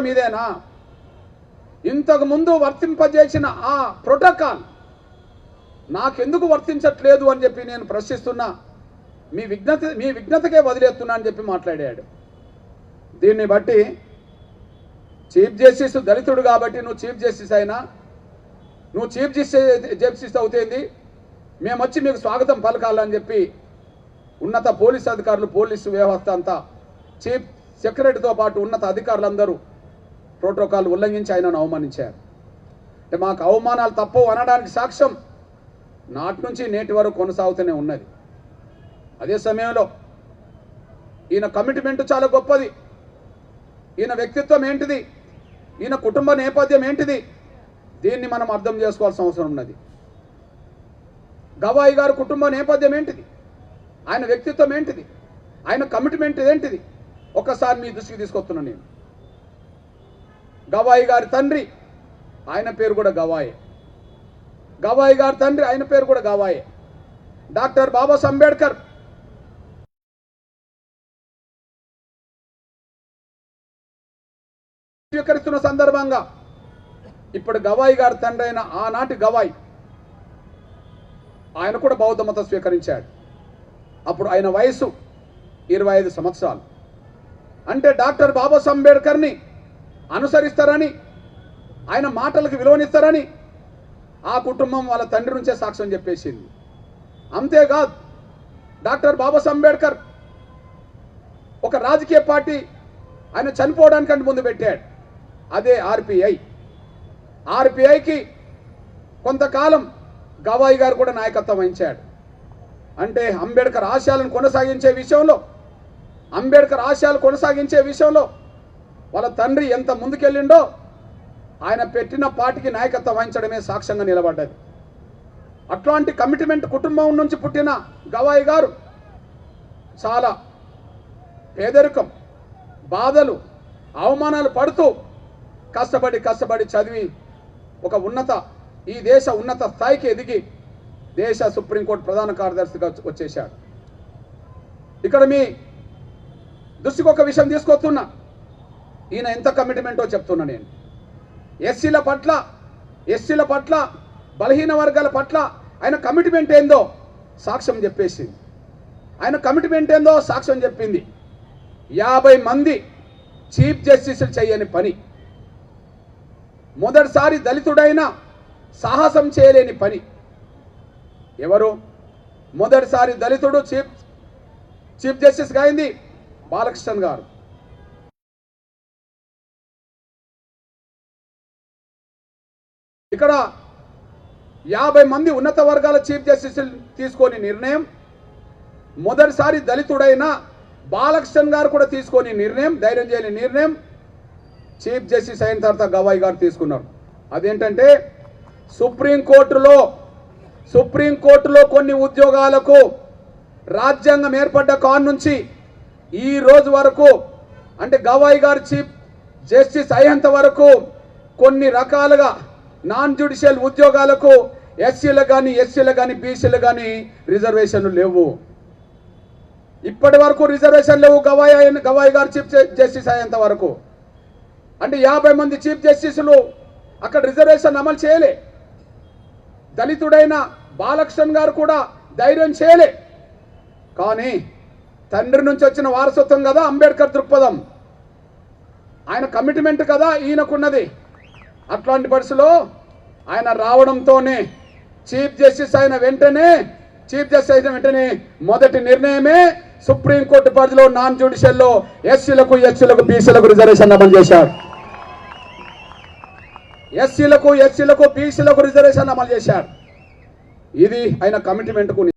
మీదేనా? ఇంతకు ముందు వర్తింపజేసిన ఆ ప్రోటోకాల్ నాకెందుకు వర్తించట్లేదు అని చెప్పి నేను ప్రశ్నిస్తున్నా. మీ విఘ్నతకే వదిలేస్తున్నా అని చెప్పి మాట్లాడాడు. దీన్ని బట్టి చీఫ్ జస్టిస్ దళితుడు కాబట్టి నువ్వు చీఫ్ జస్టిస్ అయినా, నువ్వు చీఫ్ జస్టిస్ అవుతుంది, మేము వచ్చి మీకు స్వాగతం పలకాలని చెప్పి ఉన్నత పోలీసు అధికారులు, పోలీసు వ్యవస్థ అంతా, చీఫ్ సెక్రటరీతో పాటు ఉన్నత అధికారులందరూ ప్రోటోకాల్ ఉల్లంఘించి ఆయనను అవమానించారు. అంటే మాకు అవమానాలు తప్పవు అనడానికి సాక్ష్యం నాటి నుంచి నేటి వరకు కొనసాగుతూనే ఉన్నది. అదే సమయంలో ఈయన కమిట్మెంట్ చాలా గొప్పది. ఈయన వ్యక్తిత్వం ఏంటిది, ఈయన కుటుంబ నేపథ్యం ఏంటిది, దీన్ని మనం అర్థం చేసుకోవాల్సిన అవసరం ఉన్నది. గవాయి గారు కుటుంబ నేపథ్యం ఏంటిది, ఆయన వ్యక్తిత్వం ఏంటిది, ఆయన కమిట్మెంట్ ఏంటిది, ఒక్కసారి మీ దృష్టికి తీసుకొస్తున్నాను నేను. గవాయి గారి తండ్రి, ఆయన పేరు కూడా గవాయే. గవాయి గారి తండ్రి, ఆయన పేరు కూడా గవాయే. డాక్టర్ బాబాసాహెబ్ అంబేద్కర్ స్వీకరిస్తున్న సందర్భంగా ఇప్పుడు గవాయి గారి తండ్రి అయిన ఆనాటి గవాయి ఆయన కూడా బౌద్ధ మతం స్వీకరించాడు. అప్పుడు ఆయన వయసు 25 సంవత్సరాలు. అంటే డాక్టర్ బాబాసాహెబ్ అంబేద్కర్ని అనుసరిస్తారని, ఆయన మాటలకు విలువనిస్తారని ఆ కుటుంబం వాళ్ళ తండ్రి నుంచే సాక్ష్యం చెప్పేసింది. అంతేకాదు, డాక్టర్ బాబాసాహెబ్ అంబేద్కర్ ఒక రాజకీయ పార్టీ ఆయన చనిపోవడానికంటే ముందు పెట్టాడు, అదే ఆర్పిఐ. ఆర్పిఐకి కొంతకాలం గవాయి గారు కూడా నాయకత్వం వహించాడు. అంటే అంబేద్కర్ ఆశయాలను కొనసాగించే విషయంలో వాళ్ళ తండ్రి ఎంత ముందుకెళ్ళిండో ఆయన పెట్టిన పార్టీకి నాయకత్వం వహించడమే సాక్ష్యంగా నిలబడ్డది. అట్లాంటి కమిట్మెంట్ కుటుంబం నుంచి పుట్టిన గవాయి గారు చాలా పేదరికం, బాధలు, అవమానాలు పడుతూ కష్టపడి చదివి ఒక ఈ దేశ ఉన్నత స్థాయికి ఎదిగి దేశ సుప్రీంకోర్టు ప్రధాన కార్యదర్శిగా వచ్చేశాడు. ఇక్కడ మీ దృష్టికి ఒక విషయం తీసుకొస్తున్నా. ఈయన ఎంత కమిట్మెంటో చెప్తున్నా నేను. ఎస్సీల పట్ల బలహీన వర్గాల పట్ల ఆయన కమిట్మెంట్ ఏందో సాక్ష్యం చెప్పేసింది. ఆయన కమిట్మెంట్ ఏందో సాక్ష్యం చెప్పింది. 50 మంది చీఫ్ జస్టిస్లు చేయని పని, మొదటిసారి దళితుడైన సాహసం చేయలేని పని. ఎవరు మొదటిసారి దళితుడు చీఫ్ జస్టిస్గా అయింది? బాలకృష్ణన్ గారు. ఇక్కడ 50 మంది ఉన్నత వర్గాల చీఫ్ జస్టిస్ తీసుకొని నిర్ణయం, మొదటిసారి దళితుడైన బాలకృష్ణన్ గారు కూడా తీసుకొని నిర్ణయం, ధైర్యం చేయని నిర్ణయం చీఫ్ జస్టిస్ అయిన తర్వాత గవాయి గారు తీసుకున్నారు. అదేంటంటే సుప్రీంకోర్టులో కొన్ని ఉద్యోగాలకు రాజ్యాంగం ఏర్పడ్డ కాన్ నుంచి ఈ రోజు వరకు, అంటే గవాయి గారు చీఫ్ జస్టిస్ అయ్యేంత వరకు కొన్ని రకాలుగా నాన్ జ్యుడిషియల్ ఉద్యోగాలకు ఎస్సీలకు కానీ బీసీలకు కానీ రిజర్వేషన్లు లేవు. ఇప్పటి వరకు రిజర్వేషన్ లేవు గవాయి గారు చీఫ్ జస్టిస్ అయ్యేంత వరకు. అంటే 50 మంది చీఫ్ జస్టిస్లు అక్కడ రిజర్వేషన్ అమలు చేయలే. దళితుడైన బాలకృష్ణన్ గారు కూడా ధైర్యం చేయలే. కానీ తండ్రి నుంచి వచ్చిన వారసత్వం కదా అంబేద్కర్ దృక్పథం, ఆయన కమిట్మెంట్ కదా ఈయనకున్నది. అట్లాంటి పరిస్థితిలో ఆయన రావడంతోనే చీఫ్ జస్టిస్ అయిన వెంటనే మొదటి నిర్ణయమే సుప్రీంకోర్టు పరిధిలో నాన్ జ్యుడిషియల్లో ఎస్సీలకు బీసీలకు రిజర్వేషన్ అమలు చేశారు. ఎస్సీలకు బీసీలకు రిజర్వేషన్ అమలు చేశారు. ఇది ఆయన కమిట్మెంట్కు